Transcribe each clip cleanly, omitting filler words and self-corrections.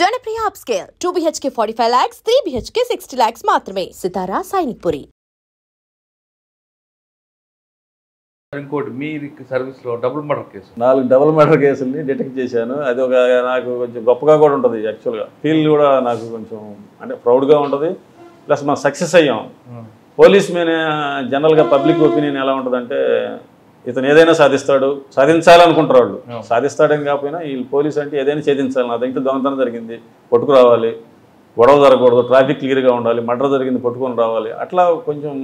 Janapriya upscale 2 BHK 45 lakhs, 3 BHK 60 lakhs మాత్రమే. సితారా సైనిక్పురి. ఇంకోటి మీ సర్వీస్లో double murder case 4 double murder కేసుల్ని డిటెక్ట్ చేశాను. అది ఒక నాకు కొంచెం గొప్పగా కూడా ఉంటుంది. యాక్చువల్గా ఫీల్ కూడా నాకు కొంచెం అంటే ప్రౌడ్గా ఉంటుంది. ప్లస్ మనం సక్సెస్ అయ్యాం. పోలీస్ మీద జనరల్గా పబ్లిక్ ఒపీనియన్ ఎలా ఉంటుందంటే ఇతను ఏదైనా సాధిస్తాడు, సాధించాలనుకుంటారు వాళ్ళు. సాధిస్తాడని కాకపోయినా వీళ్ళు పోలీస్ అంటే ఏదైనా ఛేదించాలి. నా దగ్గర దొంగతనం జరిగింది పట్టుకురావాలి, గొడవ జరగకూడదు, ట్రాఫిక్ క్లియర్గా ఉండాలి, మర్డర్ జరిగింది పట్టుకొని రావాలి, అట్లా కొంచెం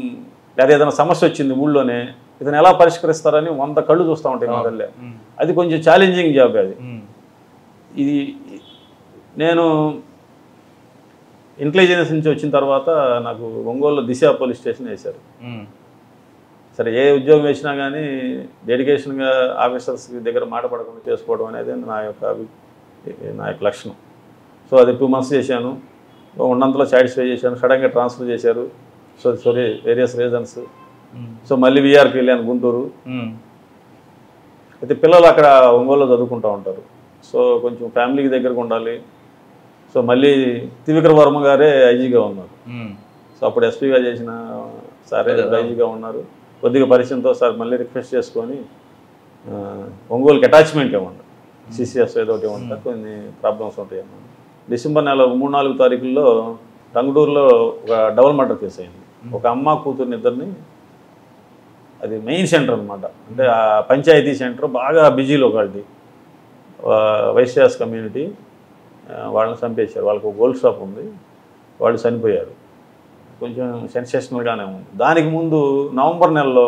లేదా ఏదైనా సమస్య వచ్చింది ఊళ్ళోనే ఇతను ఎలా పరిష్కరిస్తారని 100 కళ్ళు చూస్తూ ఉంటాయి మొదలే. అది కొంచెం ఛాలెంజింగ్ జాబ్. అది ఇది నేను ఇంటెలిజెన్స్ నుంచి వచ్చిన తర్వాత నాకు ఒంగోలులో దిశ పోలీస్ స్టేషన్ వేశారు. సరే ఏ ఉద్యోగం వేసినా కానీ డెడికేషన్గా ఆఫీసర్స్ దగ్గర మాట పడకుండా చేసుకోవడం అనేది నా యొక్క లక్షణం. సో అది 2 months చేశాను. ఉన్నంతలో సాటిస్ఫై చేశాను. సడన్గా ట్రాన్స్ఫర్ చేశారు. So various reasons. సో మళ్ళీ విఆర్కి వెళ్ళాను గుంటూరు. అయితే పిల్లలు అక్కడ ఒంగోలులో చదువుకుంటూ ఉంటారు. సో కొంచెం ఫ్యామిలీకి దగ్గరకు ఉండాలి. సో మళ్ళీ త్రివిక్రమ వర్మ గారే ఐజీగా ఉన్నారు. సో అప్పుడు ఎస్పీగా చేసిన సారే ఐజీగా ఉన్నారు. కొద్దిగా పరిచయంతో సార్ మళ్ళీ రిక్వెస్ట్ చేసుకొని ఒంగోలుకి అటాచ్మెంట్ ఇవ్వండి, సిసిఎస్ ఏదో ఒకటి ఇవ్వండి, కొన్ని ప్రాబ్లమ్స్ ఉంటాయి అన్నమాట. డిసెంబర్ నెల 3-4 తారీఖుల్లో టంగుటూరులో ఒక డబుల్ మర్డర్ కేసు అయింది. ఒక అమ్మ కూతుర్ని ఇద్దరిని, అది మెయిన్ సెంటర్ అనమాట. అంటే ఆ పంచాయతీ సెంటర్ బాగా బిజీ లొకాలిటీ, వైశ్యాస్ కమ్యూనిటీ. వాళ్ళని చంపేశారు. వాళ్ళకి ఒక గోల్డ్ షాప్ ఉంది, వాళ్ళు చనిపోయారు. కొంచెం సెన్సేషనల్గానే ఉంది. దానికి ముందు నవంబర్ నెలలో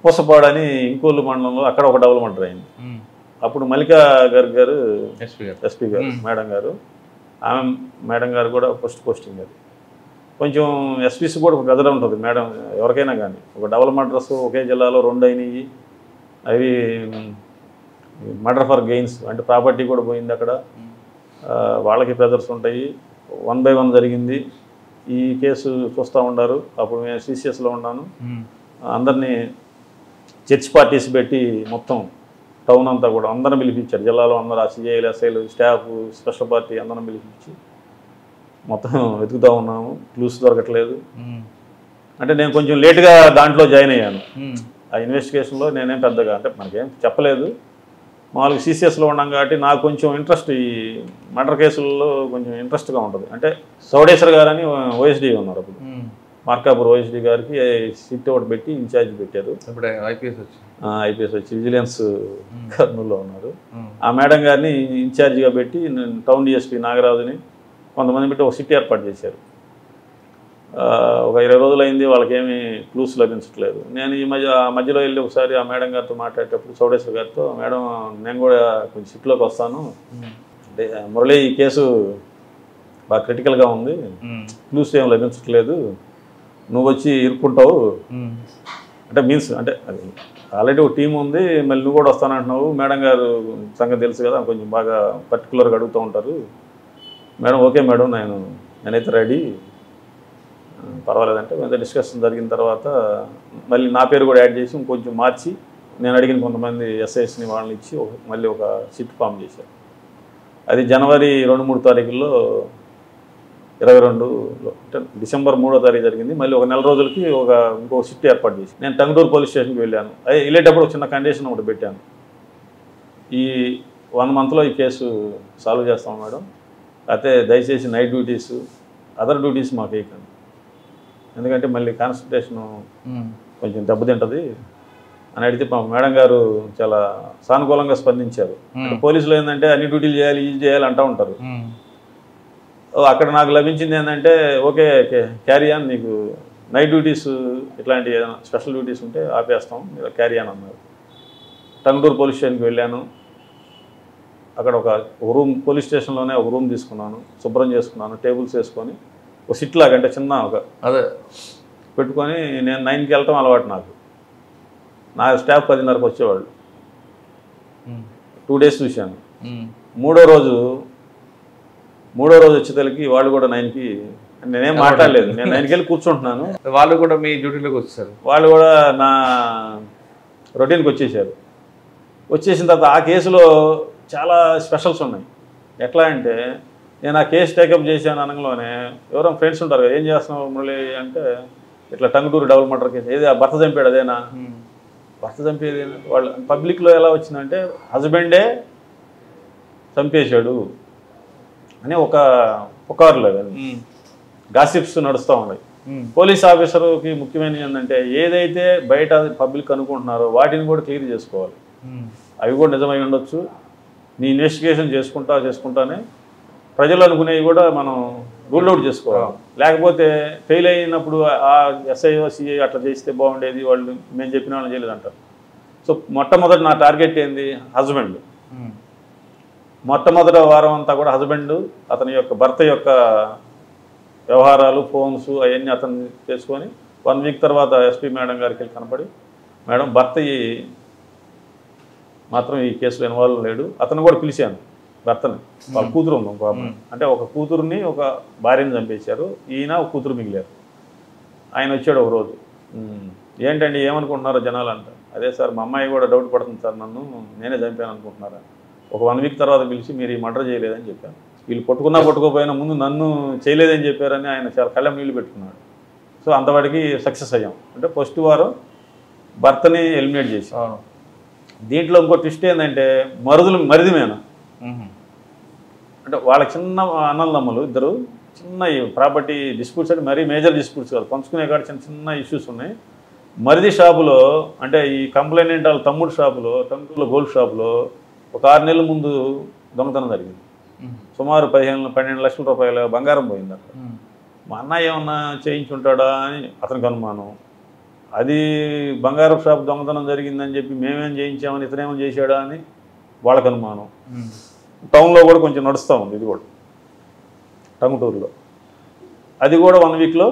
పూసపాడని ఇంకోళ్ళు మండలంలో అక్కడ ఒక డబుల్ మర్డర్ అయింది. అప్పుడు మల్లికా గారు ఎస్పీ గారు మేడం గారు, ఆమె మేడం గారు కూడా పోస్టింగ్. అది కొంచెం ఎస్పీస్ కూడా ఒక గదర ఉంటుంది మేడం ఎవరికైనా కానీ. ఒక డబుల్ మర్డర్స్ ఒకే జిల్లాలో 2 అయినాయి. అవి మర్డర్ ఫర్ గెయిన్స్ అంటే ప్రాపర్టీ కూడా పోయింది అక్కడ. వాళ్ళకి ప్రెజర్స్ ఉంటాయి. 1 by 1 జరిగింది. ఈ కేసు చూస్తూ ఉన్నారు. అప్పుడు నేను సిసిఎస్లో ఉన్నాను. అందరినీ చర్చ్ పార్టీస్ పెట్టి మొత్తం టౌన్ అంతా కూడా అందరిని పిలిపించారు. జిల్లాలో అందరూ సిఐలు, ఎస్ఐలు, స్టాఫ్, స్పెషల్ పార్టీ అందరం పిలిపించి మొత్తం వెతుకుతూ ఉన్నాము. క్లూస్ దొరకట్లేదు. అంటే నేను కొంచెం లేట్గా దాంట్లో జాయిన్ అయ్యాను. ఆ ఇన్వెస్టిగేషన్లో నేనేం పెద్దగా అంటే మనకేం చెప్పలేదు. మామూలుగా సిసిఎస్లో ఉన్నాం కాబట్టి నాకు కొంచెం ఇంట్రెస్ట్, ఈ మర్డర్ కేసుల్లో కొంచెం ఇంట్రెస్ట్గా ఉంటుంది. అంటే చౌడేశ్వర్ గారు అని ఓఎస్డీ ఉన్నారు. అప్పుడు మార్కాపూర్ ఓఎస్డీ గారికి సీట్ ఒకటి పెట్టి ఇన్ఛార్జ్ పెట్టారు. ఐపీఎస్ వచ్చి విజిలెన్స్ కర్నూలులో ఉన్నారు. ఆ మేడం గారిని ఇన్ఛార్జిగా పెట్టి టౌన్ డిఎస్పీ నాగరాజుని కొంతమంది పెట్టి ఒక సిట్ ఏర్పాటు చేశారు. ఒక 20 రోజులు అయింది. వాళ్ళకేమీ క్లూస్ లభించట్లేదు. నేను ఈ మధ్యలో వెళ్ళి ఒకసారి ఆ మేడం గారితో మాట్లాడేటప్పుడు చౌడేశ్వర్ గారితో, మేడం నేను కూడా కొంచెం సిట్లోకి వస్తాను, అంటే మురళి ఈ కేసు బాగా క్రిటికల్గా ఉంది, క్లూస్ ఏం లభించట్లేదు, నువ్వు వచ్చి ఇరుక్కుంటావు అంటే మీన్స్ అంటే అది ఆల్రెడీ ఒక టీం ఉంది, మళ్ళీ నువ్వు కూడా వస్తానంటున్నావు, మేడం గారు సంగతి తెలుసు కదా, కొంచెం బాగా పర్టికులర్గా అడుగుతూ ఉంటారు. మేడం ఓకే మేడం నేనైతే రెడీ, పర్వాలేదంటే మీద డిస్కషన్ జరిగిన తర్వాత మళ్ళీ నా పేరు కూడా యాడ్ చేసి ఇంకొంచెం మార్చి నేను అడిగిన కొంతమంది ఎస్ఐస్ని వాళ్ళని ఇచ్చి మళ్ళీ ఒక సిట్ ఫామ్ చేశారు. అది జనవరి 2-3 తారీఖుల్లో 22లో అంటే డిసెంబర్ 3వ తారీఖు జరిగింది. మళ్ళీ ఒక నెల రోజులకి ఇంకో సిట్ ఏర్పాటు చేసి నేను టంగుటూరు పోలీస్ స్టేషన్కి వెళ్ళాను. అది వెళ్ళేటప్పుడు ఒక చిన్న కండిషన్ ఒకటి పెట్టాను, ఈ 1 monthలో ఈ కేసు సాల్వ్ చేస్తాం మేడం, అయితే దయచేసి నైట్ డ్యూటీస్, అదర్ డ్యూటీస్ మాకు వేయకండి, ఎందుకంటే మళ్ళీ కాన్సన్ట్రేషను కొంచెం దెబ్బతింటుంది అని అడిగితే మేడం గారు చాలా సానుకూలంగా స్పందించారు. పోలీసులు ఏంటంటే అన్ని డ్యూటీలు చేయాలి, ఇది చేయాలి అంటూ ఉంటారు. అక్కడ నాకు లభించింది ఏంటంటే ఓకే క్యారీ ఆన్, నీకు నైట్ డ్యూటీస్ ఇట్లాంటి ఏదైనా స్పెషల్ డ్యూటీస్ ఉంటే ఆపేస్తాం, మీరు క్యారీ ఆన్ అన్నారు. టంగుటూరు పోలీస్ స్టేషన్కి వెళ్ళాను. అక్కడ ఒక రూమ్, పోలీస్ స్టేషన్లోనే ఒక రూమ్ తీసుకున్నాను, శుభ్రం చేసుకున్నాను, టేబుల్స్ వేసుకొని ఒక సిట్ లాగా అంటే చిన్న ఒక అదే పెట్టుకొని నేను 9కి వెళ్ళటం అలవాటు నాకు. నా స్టాఫ్ 10:30కి వచ్చేవాళ్ళు. 2 days చూశాను. మూడో రోజు వచ్చేసరికి వాళ్ళు కూడా 9కి, నేనేం మాట్లాడలేదు, నేను 9కి వెళ్ళి కూర్చుంటున్నాను. వాళ్ళు కూడా మీ డ్యూటీలోకి వచ్చేసారు. వాళ్ళు కూడా నా రొటీన్కి వచ్చేసారు. వచ్చేసిన తర్వాత ఆ కేసులో చాలా స్పెషల్స్ ఉన్నాయి. ఎట్లా అంటే నేను ఆ కేసు టేకప్ చేశాను అనగానే ఎవరో ఫ్రెండ్స్ ఉంటారు కదా, ఏం చేస్తున్నావు మురళి అంటే ఇట్లా టంగుటూరు డబుల్ మర్డర్ కేసు, ఏది ఆ భర్త చంపాడు అదేనా, భర్త చంపేది వాళ్ళు పబ్లిక్లో ఎలా వచ్చిందంటే హస్బెండే చంపేశాడు అని ఒక పుకార్లు గాసిప్స్ నడుస్తూ ఉన్నాయి. పోలీస్ ఆఫీసర్కి ముఖ్యమైనది ఏంటంటే ఏదైతే బయట పబ్లిక్ అనుకుంటున్నారో వాటిని కూడా క్లియర్ చేసుకోవాలి. అవి కూడా నిజమై ఉండొచ్చు, నీ ఇన్వెస్టిగేషన్ చేసుకుంటానే ప్రజలు అనుకునేవి కూడా మనం రూల్ అవుట్ చేసుకోవాలి. లేకపోతే ఫెయిల్ అయినప్పుడు ఆ ఎస్ఐఓ సిఐ అట్లా చేస్తే బాగుండేది, వాళ్ళు మేము చెప్పిన వాళ్ళని చేయలేదు అంటారు. సో మొట్టమొదటి నా టార్గెట్ ఏంది, హస్బెండ్. మొట్టమొదటి వారం అంతా కూడా హస్బెండ్ అతని యొక్క భర్త యొక్క వ్యవహారాలు ఫోన్స్ అవన్నీ అతను చేసుకొని 1 వీక్ తర్వాత ఎస్పీ మేడం గారికి వెళ్ళి కనపడి, మేడం భర్త మాత్రం ఈ కేసులో ఇన్వాల్వ్ లేడు, అతను కూడా పిలిచాను భర్తని, వాళ్ళ కూతురు ఉంది ఒక అంటే ఒక కూతురుని ఒక భార్యని చంపేశారు, ఈయన ఒక కూతురు మిగిలారు. ఆయన వచ్చాడు ఒక రోజు, ఏంటండి ఏమనుకుంటున్నారో జనాలు అంట. అదే సార్ మా అమ్మాయి కూడా డౌట్ పడుతుంది సార్, నన్ను నేనే చంపాను అనుకుంటున్నారా. ఒక 1 వీక్ తర్వాత పిలిచి మీరు ఈ మర్డర్ చేయలేదని చెప్పాను. వీళ్ళు పట్టుకోపోయినా ముందు నన్ను చేయలేదని చెప్పారని ఆయన చాలా కళ్ళం నీళ్ళు పెట్టుకున్నాడు. సో అంతవాడికి సక్సెస్ అయ్యాం. అంటే ఫస్ట్ వారం భర్తని ఎలిమినేట్ చేసి, దీంట్లో ఇంకో ట్విస్ట్ ఏంటంటే మరిదిమేన అంటే వాళ్ళ చిన్న అన్నదమ్ములు ఇద్దరు, చిన్న ప్రాపర్టీ డిస్ప్యూట్స్ అంటే మరీ మేజర్ డిస్ప్యూట్స్ కాదు, పంచుకునే కాడ చిన్న చిన్న ఇష్యూస్ ఉన్నాయి. మరిది షాపులో అంటే ఈ కంప్లైంట్ వాళ్ళ తమ్ముడు షాపులో, టంగుటూరులో గోల్డ్ షాపులో ఒక 6 నెలల ముందు దొంగతనం జరిగింది. సుమారు 12 లక్షల రూపాయల బంగారం పోయింది అక్కడ. మా అన్న ఏమన్నా చేయించుంటాడా అని అతనికి అనుమానం. అది బంగారం షాప్ దొంగతనం జరిగిందని చెప్పి మేమేం చేయించామని ఇతనేమో చేశాడా అని వాళ్ళకు అనుమానం. టౌన్లో కూడా కొంచెం నడుస్తూ ఉంది ఇది కూడా, టంగుటూరులో. అది కూడా 1 వీక్లో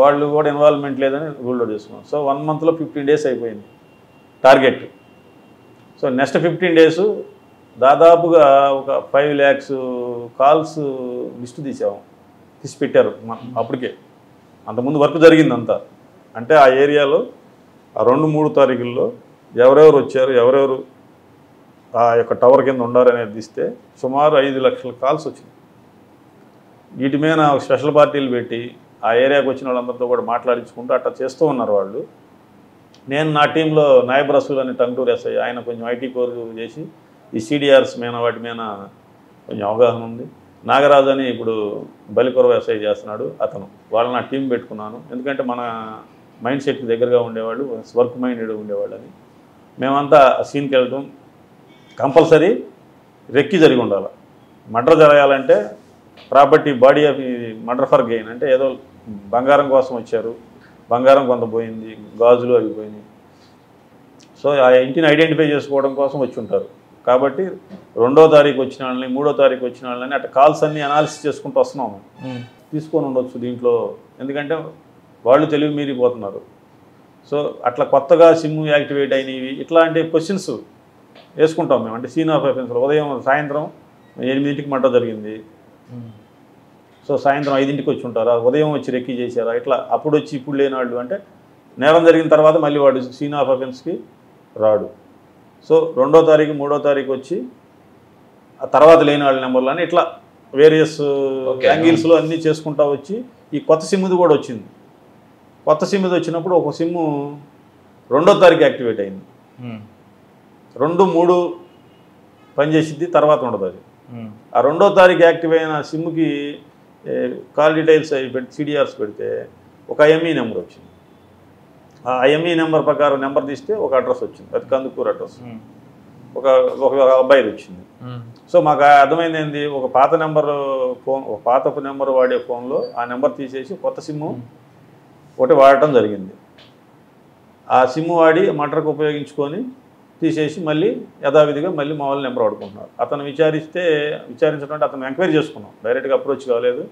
వాళ్ళు కూడా ఇన్వాల్వ్మెంట్ లేదని రూల్ అవుట్ చేసుకున్నాం. సో 1 మంత్లో 15 డేస్ అయిపోయింది టార్గెట్. సో నెక్స్ట్ 15 డేస్ దాదాపుగా ఒక 5 lakhs కాల్స్ లిస్టు తీసి పెట్టారు అప్పటికే. అంతకుముందు వర్క్ జరిగింది అంతా. అంటే ఆ ఏరియాలో ఆ 2-3 తారీఖుల్లో ఎవరెవరు వచ్చారు, ఎవరెవరు ఆ యొక్క టవర్ కింద ఉండారనేది తీస్తే సుమారు 5 లక్షల కాల్స్ వచ్చింది. వీటి మీద స్పెషల్ పార్టీలు పెట్టి ఆ ఏరియాకి వచ్చిన వాళ్ళందరితో కూడా మాట్లాడించుకుంటూ అట్లా చేస్తూ ఉన్నారు వాళ్ళు. నేను నా టీంలో నాయబ్ రసూల్ అని టంగుటూరు ఎస్ఐ, ఆయన కొంచెం ఐటీ కోర్ చేసి ఈ సిడిఆర్స్ మీద వాటి మీద కొంచెం అవగాహన ఉంది. నాగరాజు అని ఇప్పుడు బలికొరవ ఎస్ఐ చేస్తున్నాడు అతను, వాళ్ళని నా టీం పెట్టుకున్నాను. ఎందుకంటే మన మైండ్ సెట్కి దగ్గరగా ఉండేవాళ్ళు, వర్క్ మైండెడ్ ఉండేవాళ్ళు అని. మేమంతా సీన్కి వెళ్ళటం కంపల్సరీ రెక్కి జరిగి ఉండాలి. మర్డర్ జరగాలంటే property body of murder for gain అంటే ఏదో బంగారం కోసం వచ్చారు, బంగారం కొంత పోయింది, గాజులు అవి పోయినాయి. సో ఆ ఇంటిని ఐడెంటిఫై చేసుకోవడం కోసం వచ్చి ఉంటారు. కాబట్టి 2వ తారీఖు వచ్చిన వాళ్ళని, 3వ తారీఖు వచ్చిన వాళ్ళని అట్లా కాల్స్ అన్నీ అనాలిసిస్ చేసుకుంటూ వస్తున్నాము. తీసుకొని ఉండొచ్చు దీంట్లో, ఎందుకంటే వాళ్ళు తెలివి మీరిపోతున్నారు. సో అట్లా కొత్తగా సిమ్ యాక్టివేట్ అయినవి ఇట్లాంటి క్వశ్చన్స్ వేసుకుంటాం మేము. అంటే సీన్ ఆఫ్ అఫెన్స్లో సాయంత్రం 8ంటికి మర్డర్ జరిగింది, సో సాయంత్రం 5ంటికి వచ్చి ఉంటారా, ఉదయం వచ్చి రెక్కి చేశారా, ఇట్లా అప్పుడు వచ్చి ఇప్పుడు లేని వాళ్ళు. అంటే నేరం జరిగిన తర్వాత మళ్ళీ వాడు సీన్ ఆఫ్ అఫెన్స్కి రాడు. సో 2వ తారీఖు 3వ తారీఖు వచ్చి ఆ తర్వాత లేని వాళ్ళ నెంబర్లు అని ఇట్లా వేరియస్ యాంగిల్స్లో అన్నీ చేసుకుంటా వచ్చి ఈ కొత్త సిమ్ది కూడా వచ్చింది. కొత్త సిమ్ది వచ్చినప్పుడు ఒక సిమ్ము 2వ తారీఖు యాక్టివేట్ అయింది. 2, 3 పనిచేసిద్ది, తర్వాత ఉండదు అది. ఆ 2వ తారీఖు యాక్టివ్ అయిన సిమ్కి కాల్ డీటెయిల్స్ అవి పెట్టి సిడిఆర్స్ పెడితే ఒక ఐఎంఈ నెంబర్ వచ్చింది. ఆ ఐఎంఈ నెంబర్ ప్రకారం నెంబర్ తీస్తే ఒక అడ్రస్ వచ్చింది, అది కందుకూరు అడ్రస్. ఒక అబ్బాయిది వచ్చింది. సో మాకు అర్థమైంది ఏంది, ఒక పాత నెంబర్ ఫోన్, ఒక పాత నెంబర్ వాడే ఫోన్లో ఆ నెంబర్ తీసేసి కొత్త సిమ్ము ఒకటి వాడటం జరిగింది. ఆ సిమ్ము వాడి మర్డర్కి ఉపయోగించుకొని తీసేసి మళ్ళీ యథావిధిగా మళ్ళీ మా వాళ్ళు నెంబర్ వాడుకుంటున్నారు. అతను విచారించడం అంటే అతను ఎంక్వైరీ చేసుకున్నాం, డైరెక్ట్గా అప్రోచ్ కాలేదు.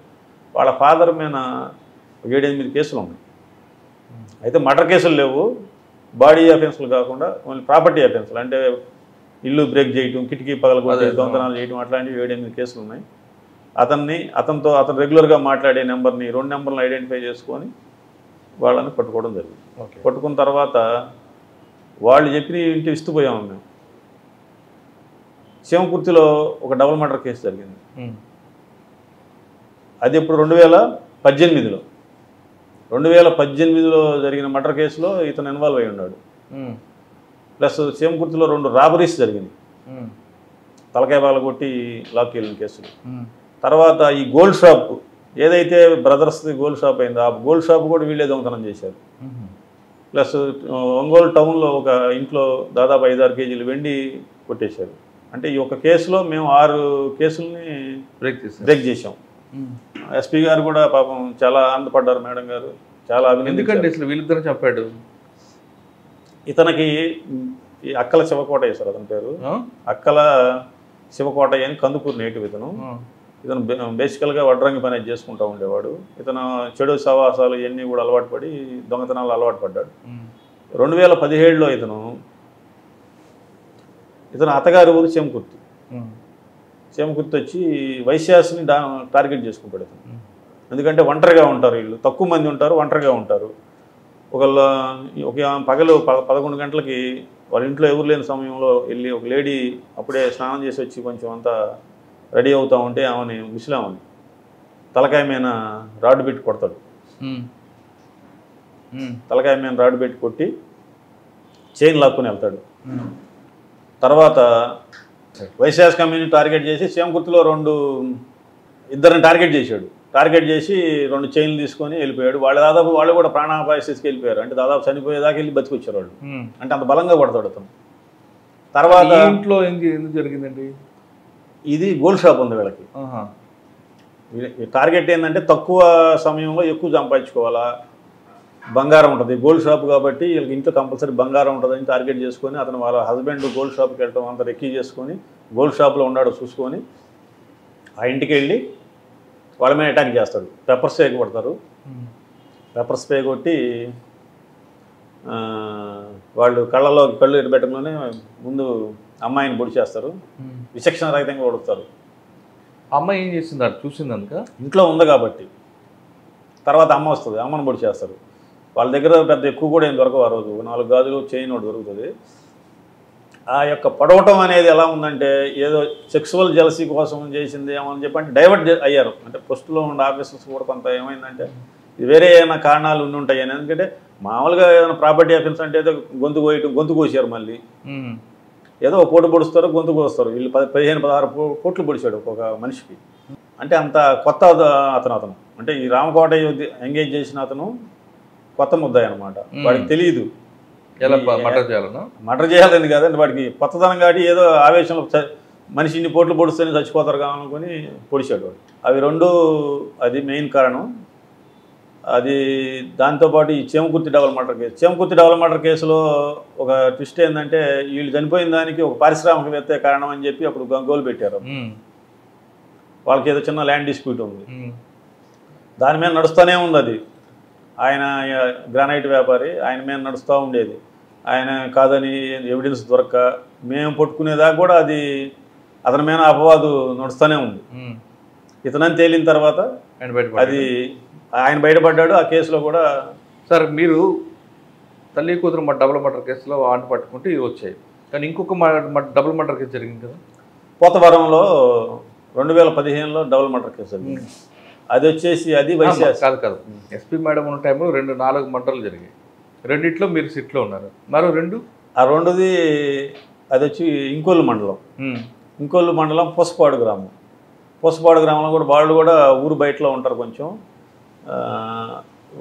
వాళ్ళ ఫాదర్ మీద 7-8 కేసులు ఉన్నాయి. అయితే మర్డర్ కేసులు లేవు, బాడీ అఫెన్స్లు కాకుండా ఓన్లీ ప్రాపర్టీ అఫెన్స్లు, అంటే ఇల్లు బ్రేక్ చేయటం, కిటికీ పగలగొట్టి దొంగతనాలు చేయటం, అట్లాంటివి 7-8 కేసులు ఉన్నాయి. అతను రెగ్యులర్గా మాట్లాడే నెంబర్ని 2 నెంబర్లను ఐడెంటిఫై చేసుకొని వాళ్ళని పట్టుకోవడం జరిగింది. పట్టుకున్న తర్వాత వాళ్ళు చెప్పిన ఇంటి ఇస్తుపోయాము మేము. శివకుర్తిలో ఒక డబుల్ మర్డర్ కేసు జరిగింది. అది ఇప్పుడు 2018లో 2018లో జరిగిన మర్డర్ కేసులో ఇతను ఇన్వాల్వ్ అయి ఉన్నాడు. ప్లస్ శివకుర్తిలో 2 రాబరీస్ జరిగింది, తలకాయ బాల కొట్టి లాక్కి వెళ్ళిన కేసులు. తర్వాత ఈ గోల్డ్ షాప్ ఏదైతే బ్రదర్స్ది గోల్డ్ షాప్ అయిందో ఆ గోల్డ్ షాప్ కూడా వీళ్ళే దొంగతనం చేశారు. ప్లస్ ఒంగోలు టౌన్లో ఒక ఇంట్లో దాదాపు 5-6 కేజీలు వెండి కొట్టేశారు. అంటే ఈ ఒక కేసులో మేము 6 కేసుల్ని బ్రేక్ చేసాం. ఎస్పీ గారు కూడా పాపం చాలా ఆనందపడ్డారు, మేడం గారు చాలా ఎందుకంటే అసలు వీళ్ళిద్దరు చెప్పాడు. ఇతనికి ఈ అక్కల శివకోటయ్య సార్ అతని పేరు, అక్కల శివకోటయ్య అని కందుకూరు నేటివ్. ఇతను బేసికల్గా వడ్రంగి పని చేసుకుంటూ ఉండేవాడు. ఇతను చెడు సవాసాలు ఇవన్నీ కూడా అలవాటు పడి దొంగతనాలు అలవాటు పడ్డాడు. 2017లో ఇతను అత్తగారి ఊరు చేమకుర్తి వచ్చి వైశ్యాస్ని టార్గెట్ చేసుకుంటాడు ఇతను. ఎందుకంటే ఒంటరిగా ఉంటారు, వీళ్ళు తక్కువ మంది ఉంటారు, ఒంటరిగా ఉంటారు. ఒక పగలు 11 గంటలకి వాళ్ళ ఇంట్లో ఎవరు లేని సమయంలో వెళ్ళి ఒక లేడీ అప్పుడే స్నానం చేసి వచ్చి కొంచెం అంతా రెడీ అవుతూ ఉంటే ఆమెని ముసలామని తలకాయ మీద రాడ్డు పెట్టి కొడతాడు. తలకాయ మీద రాడ్డు పెట్టి కొట్టి చైన్ లాక్కుని వెళ్తాడు. తర్వాత వైశ్యాస్ కమ్యూనిటీ టార్గెట్ చేసి శివకుర్తిలో 2 టార్గెట్ చేశాడు. టార్గెట్ చేసి 2 చైన్లు తీసుకొని వెళ్ళిపోయాడు. వాళ్ళు కూడా ప్రాణాపాయ స్థితికి వెళ్ళిపోయారు. అంటే దాదాపు చనిపోయేదాకా వెళ్ళి బతికొచ్చారు వాళ్ళు. అంటే అంత బలంగా కొడతాడు అతను. తర్వాత ఇంట్లో ఎందుకు జరిగిందండి? ఇది గోల్డ్ షాప్ ఉంది వీళ్ళకి. టార్గెట్ ఏంటంటే తక్కువ సమయంలో ఎక్కువ సంపాదించుకోవాలా, బంగారం ఉంటుంది గోల్డ్ షాప్ కాబట్టి వీళ్ళకి ఇంట్లో కంపల్సరీ బంగారం ఉంటుందని టార్గెట్ చేసుకొని అతను వాళ్ళ హస్బెండ్ గోల్డ్ షాప్కి వెళ్ళటం అంతా రెక్కీ చేసుకొని గోల్డ్ షాప్లో ఉన్నాడో చూసుకొని ఆ ఇంటికి వెళ్ళి వాళ్ళ మీద అటాక్ చేస్తాడు. పెప్పర్ స్ప్రే కొడతారు. పెప్పర్ స్ప్రే కొట్టి వాళ్ళు కళ్ళు ఎడబెట్టడంలోనే ముందు అమ్మాయిని పొడి చేస్తారు, విచక్షణ రహితంగా కొడుతారు. అమ్మాయి ఏం చేసింది? చూసింది అందుక ఇంట్లో ఉంది కాబట్టి. తర్వాత అమ్మ వస్తుంది, అమ్మని పొడి చేస్తారు. వాళ్ళ దగ్గర పెద్ద ఎక్కువ కూడా ఏం దొరకవు. ఆ రోజు 4 గాజులు చైన్ ఒకటి దొరుకుతుంది. ఆ యొక్క పడవటం అనేది ఎలా ఉందంటే ఏదో సెక్సువల్ జెలసీ కోసం చేసింది ఏమని చెప్పంటే డైవర్ట్ అయ్యారు. అంటే పోస్టులో ఉన్న ఆఫీసర్స్ కూడా కొంత ఏమైందంటే వేరే ఏమైనా కారణాలు ఉండి ఉంటాయి అని. ఎందుకంటే మామూలుగా ఏదైనా ప్రాపర్టీ అఫెన్స్ అంటే ఏదో గొంతు కోసారు, మళ్ళీ ఏదో ఒక కోటు పొడుస్తారు, గొంతు కోస్తారు. వీళ్ళు 15-16 కోట్లు పొడిచాడు ఒక మనిషికి. అంటే అంత కొత్త అతను అంటే ఈ రామకోటయ్య ఎంగేజ్ చేసిన అతను కొత్త ముద్దాయి అనమాట. వాడికి తెలియదు మర్డర్ చేయాలని కాదండి, వాడికి కొత్తదనం కాబట్టి ఏదో ఆవేశంలో మనిషి ఇన్ని పోట్లు పొడిస్తేనే చచ్చిపోతారు కావాలనుకొని పొడిచాడు వాడు. అవి 2 అది మెయిన్ కారణం. అది దాంతోపాటు ఈ చేమకుర్తి డబుల్ మర్డర్ కేసులో ఒక ట్విస్ట్ ఏంటంటే వీళ్ళు చనిపోయిన దానికి ఒక పారిశ్రామికవేత్త కారణం అని చెప్పి అప్పుడు గోలు పెట్టారు. వాళ్ళకి ఏదో చిన్న ల్యాండ్ డిస్ప్యూట్ ఉంది, దాని మీద నడుస్తూనే ఉంది. అది ఆయన గ్రానైట్ వ్యాపారి, ఆయన మీద నడుస్తూ ఉండేది. ఆయన కాదని ఎవిడెన్స్ దొరక్క మేము పట్టుకునేదాకా కూడా అది అతని మీద అపవాదు నడుస్తూనే ఉంది. ఇతనని తేలిన తర్వాత అది ఆయన బయటపడ్డాడు. ఆ కేసులో కూడా సార్ మీరు తల్లి కూతురు డబుల్ మర్డర్ కేసులో ఆంట పట్టుకుంటే ఇవి వచ్చాయి, కానీ ఇంకొక డబుల్ మర్డర్ కేసు జరిగింది కదా పోతవరంలో 2015లో డబుల్ మర్డర్ కేసు జరిగింది. అది వచ్చేసి అది వైశ్యాస్ కాదు ఎస్పీ మేడం ఉన్న టైంలో 4 మర్డర్లు జరిగాయి. 2 మీరు సిట్లో ఉన్నారు, మరో 2 ఆ 2ది అది వచ్చి ఇంకోలు మండలం పొసపాడు గ్రామంలో కూడా వాళ్ళు కూడా ఊరు బయటలో ఉంటారు కొంచెం.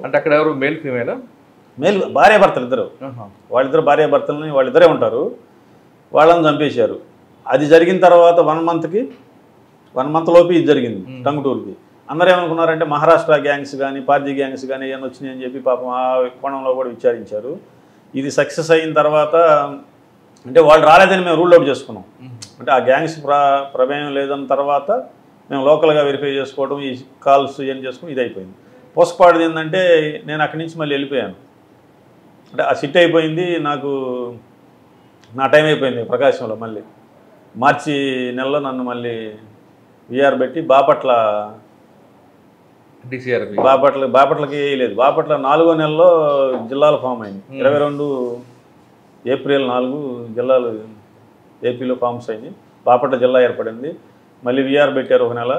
అంటే అక్కడ ఎవరు మేల్ ఫీమేలా? మేల్ భార్యాభర్తలు ఇద్దరు, వాళ్ళిద్దరు భార్యాభర్తలని వాళ్ళిద్దరే ఉంటారు. వాళ్ళని చంపేశారు. అది జరిగిన తర్వాత 1 మంత్ లోపు ఇది జరిగింది టంగుటూరుకి. అందరూ ఏమనుకున్నారంటే మహారాష్ట్ర గ్యాంగ్స్ కానీ పార్జీ గ్యాంగ్స్ కానీ ఏమైనా వచ్చినాయి అని చెప్పి పాపం ఆ కోణంలో కూడా విచారించారు. ఇది సక్సెస్ అయిన తర్వాత అంటే వాళ్ళు రాలేదని మేము రూల్ అవుట్ చేసుకున్నాం. అంటే ఆ గ్యాంగ్స్ ప్రమేయం లేదన్న తర్వాత మేము లోకల్గా వెరిఫై చేసుకోవడం, ఈ కాల్స్ ఏం చేసుకుని ఇది అయిపోయింది. పోస్ట్పార్టం ఏంటంటే నేను అక్కడి నుంచి మళ్ళీ వెళ్ళిపోయాను. అంటే ఆ సిట్ అయిపోయింది, నాకు నా టైం అయిపోయింది ప్రకాశంలో. మళ్ళీ మార్చి నెలలో నన్ను మళ్ళీ విఆర్ పెట్టి బాపట్లకి లేదు, బాపట్ల 4వ నెలలో జిల్లాలు ఫామ్ అయింది. 22 ఏప్రిల్ 4 జిల్లాలు ఏపీలో ఫామ్స్ అయింది. బాపట్ల జిల్లా ఏర్పడింది. మళ్ళీ విఆర్ పెట్టారు ఒక నెల.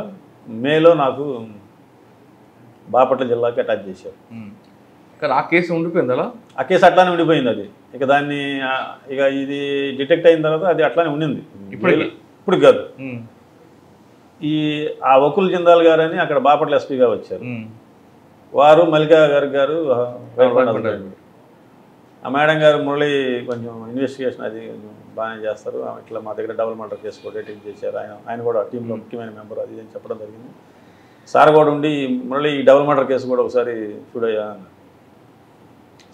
మేలో నాకు బాపట్ల జిల్లాకి అటాచ్ చేశారు. కానీ ఆ కేసు ఉండిపోయింది అలా? ఆ కేసు అట్లానే ఉండిపోయింది. అది ఇక దాన్ని ఇక ఇది డిటెక్ట్ అయిన తర్వాత అది అట్లానే ఉండింది. ఇప్పుడు కాదు. ఆ వకుల్ జిందాల్ గారు అని అక్కడ బాపట్ల ఎస్పీగా వచ్చారు. వారు మల్లికా గారు ఆ మేడం గారు మురళి కొంచెం ఇన్వెస్టిగేషన్ అది కొంచెం బాగానే చేస్తారు, ఇట్లా మా దగ్గర డబుల్ మర్డర్ కేసు కూడా రేటింగ్ చేశారు. ఆయన కూడా టీంలో ముఖ్యమైన మెంబర్ అది అని చెప్పడం జరిగింది. సార్ కూడా ఉండి మురళి ఈ డబుల్ మర్డర్ కేసు కూడా ఒకసారి చూడయ్యా అన్నారు.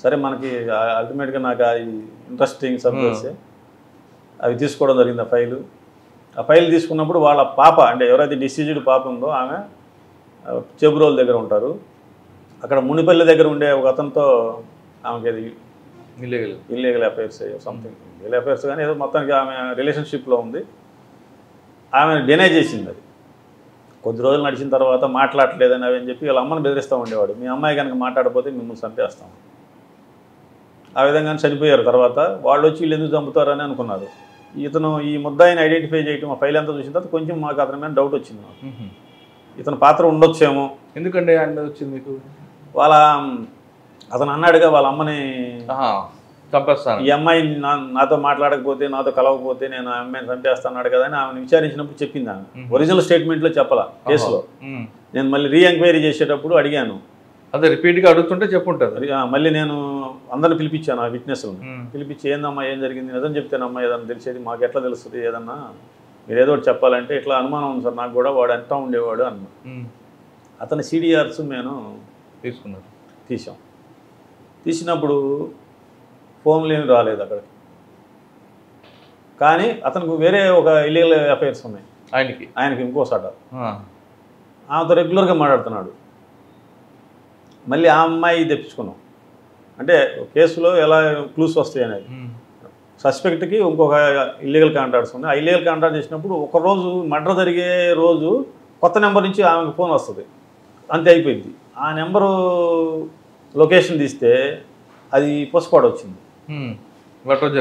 సరే మనకి అల్టిమేట్గా నాకు ఈ ఇంట్రెస్టింగ్ సబ్జెక్ట్సే అవి తీసుకోవడం జరిగింది. ఆ ఫైల్ తీసుకున్నప్పుడు వాళ్ళ పాప, అంటే ఎవరైతే డిసీజ్డ్ పాప ఉందో ఆమె చెబురోల్ దగ్గర ఉంటారు. అక్కడ మునిపల్లి దగ్గర ఉండే ఒక అతనితో ఆమెకి అది illegal affairs something illegal affairs కానీ ఏదో మొత్తానికి ఆమె రిలేషన్షిప్లో ఉంది. ఆమె డినై చేసింది. అది కొద్ది రోజులు నడిచిన తర్వాత మాట్లాడలేదని అవి అని చెప్పి వాళ్ళ అమ్మని బెదిరిస్తూ ఉండేవాడు. మీ అమ్మాయి కనుక మాట్లాడకపోతే మిమ్మల్ని చంపేస్తాం. ఆ విధంగానే చనిపోయారు. తర్వాత వాళ్ళు వచ్చి వీళ్ళు ఎందుకు చంపుతారని అనుకున్నారు. ఇతను ఈ ముద్దాయిని ఐడెంటిఫై చేయటం, ఆ ఫైల్ అంతా చూసిన తర్వాత కొంచెం మాకు అతని మీద డౌట్ వచ్చింది. మాకు ఇతని పాత్ర ఉండొచ్చేమో. ఎందుకంటే ఆయన వచ్చింది మీకు? అతను అన్నాడుగా వాళ్ళ అమ్మని చంపేస్తాను, ఈ అమ్మాయి నాతో మాట్లాడకపోతే, నాతో కలవకపోతే నేను ఆ అమ్మాయిని చంపేస్తాన్నాడు కదా అని ఆమెను విచారించినప్పుడు చెప్పింది. ఆమె ఒరిజినల్ స్టేట్మెంట్లో చెప్పాల కేసులో. నేను మళ్ళీ రీఎంక్వైరీ చేసేటప్పుడు అడిగాను. అదే రిపీట్గా అడుగుతుంటే చెప్పుంటుంది. మళ్ళీ నేను అందరిని పిలిపించాను, ఆ విట్నెస్లను పిలిపించి ఏందమ్మా ఏం జరిగింది నిజం చెప్తేనమ్మా ఏదన్నా తెలిసేది, మాకు ఎట్లా తెలుస్తుంది, ఏదన్నా మీరు ఏదో ఒకటి చెప్పాలంటే ఇట్లా అనుమానం ఉంది సార్ నాకు కూడా, వాడు అంటా ఉండేవాడు అన్న. అతని సిడిఆర్స్ మేము తీసాం. తీసినప్పుడు ఫోన్లు ఏమి రాలేదు అక్కడికి. కానీ అతనికి వేరే ఒక ఇల్లీగల్ అఫైర్స్ ఉన్నాయి ఆయనకి ఇంకోసాట. ఆమెతో రెగ్యులర్గా మాట్లాడుతున్నాడు. మళ్ళీ ఆ అమ్మాయి తెప్పించుకున్నాం. అంటే కేసులో ఎలా క్లూస్ వస్తాయి అనేది. సస్పెక్ట్కి ఇంకొక ఇల్లీగల్ కాంట్రాక్ట్స్ ఉన్నాయి. ఆ ఇల్లీగల్ కాంట్రాక్ట్ చేసినప్పుడు ఒకరోజు మర్డర్ జరిగే రోజు కొత్త నెంబర్ నుంచి ఆమెకు ఫోన్ వస్తుంది, అంతే అయిపోయింది. ఆ నెంబరు లొకేషన్ తీస్తే అది పొసపాడు వచ్చింది. మర్డర్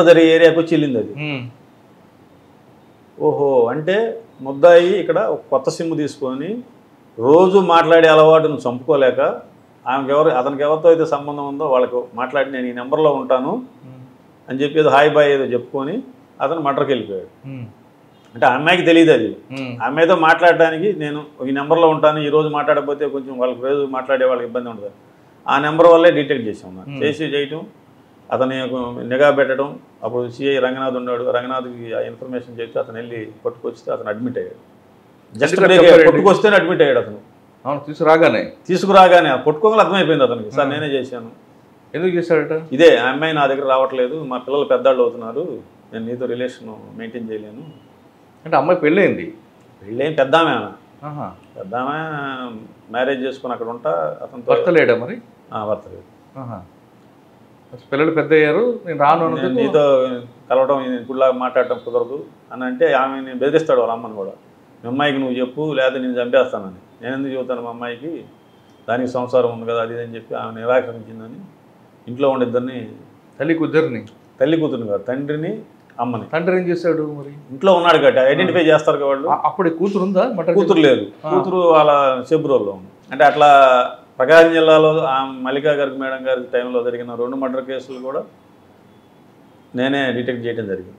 జరిగే ఏరియాకి వచ్చి వెళ్ళింది అది. ఓహో, అంటే ముద్దాయి ఇక్కడ ఒక కొత్త సిమ్ తీసుకొని రోజు మాట్లాడే అలవాటును చంపుకోలేక అతనికి ఎవరితో అయితే సంబంధం ఉందో వాళ్ళకు మాట్లాడి నేను ఈ నెంబర్లో ఉంటాను అని చెప్పి ఏదో హాయ్ బాయ్ ఏదో చెప్పుకొని అతను మర్డర్కి వెళ్ళిపోయాడు. అంటే ఆ అమ్మాయికి తెలియదు అది. ఆ అమ్మాయితో మాట్లాడడానికి నేను ఈ నెంబర్లో ఉంటాను, ఈ రోజు మాట్లాడకపోతే కొంచెం వాళ్ళకి రోజు మాట్లాడే వాళ్ళకి ఇబ్బంది ఉంటుంది. ఆ నెంబర్ వల్లే డిటెక్ట్ చేసాం. చేయటం, అతని నిఘా పెట్టడం. అప్పుడు సిఐ రంగనాథ్ ఉన్నాడు. రంగనాథ్కి ఆ ఇన్ఫర్మేషన్ చెప్తే అతను వెళ్ళి పట్టుకొస్తే అతను అడ్మిట్ అయ్యాడు. జస్ట్ పట్టుకొస్తేనే అడ్మిట్ అయ్యాడు అతను. తీసుకురాగానే పట్టుకోగల అర్థమైపోయింది అతనికి, సార్ నేనే చేశాను. ఎందుకు చేశాడట? ఇదే ఆ అమ్మాయి నా దగ్గర రావట్లేదు, మా పిల్లలు పెద్దాళ్ళు అవుతున్నారు, నేను నీతో రిలేషన్ మెయింటైన్ చేయలేను. అంటే అమ్మాయి పెళ్ళయింది? పెళ్ళేం పెద్దామే, పెద్దామే మ్యారేజ్ చేసుకుని అక్కడ ఉంటా. అతను భర్త లేడా మరి? భర్త లేదు. పిల్లలు పెద్ద అయ్యారు, నేను రాను, నీతో కలవడం ఇప్పుడులా మాట్లాడటం కుదరదు అని అంటే ఆమె బెదిరిస్తాడు వాళ్ళ అమ్మని కూడా. మీ అమ్మాయికి నువ్వు చెప్పు లేకపోతే నేను చంపేస్తానని. నేను ఎందుకు చెబుతాను మా అమ్మాయికి, దానికి సంసారం ఉంది కదా అది అని చెప్పి ఆమె నిరాకరించిందని ఇంట్లో ఉండే ఇద్దరిని, తల్లి కూతురుని కాదు తండ్రిని అమ్మని. తండ్రి ఏం చేశాడు మరి? ఇంట్లో ఉన్నాడు కాబట్టి ఐడెంటిఫై చేస్తారు కదా వాళ్ళు. అప్పుడు కూతురు ఉందా? కూతురు లేదు, కూతురు వాళ్ళ చెబ్రోల్లో ఉంది. అంటే అట్లా ప్రకాశం జిల్లాలో మల్లికా గారికి మేడం గారి టైంలో జరిగిన 2 మర్డర్ కేసులు కూడా నేనే డిటెక్ట్ చేయడం జరిగింది.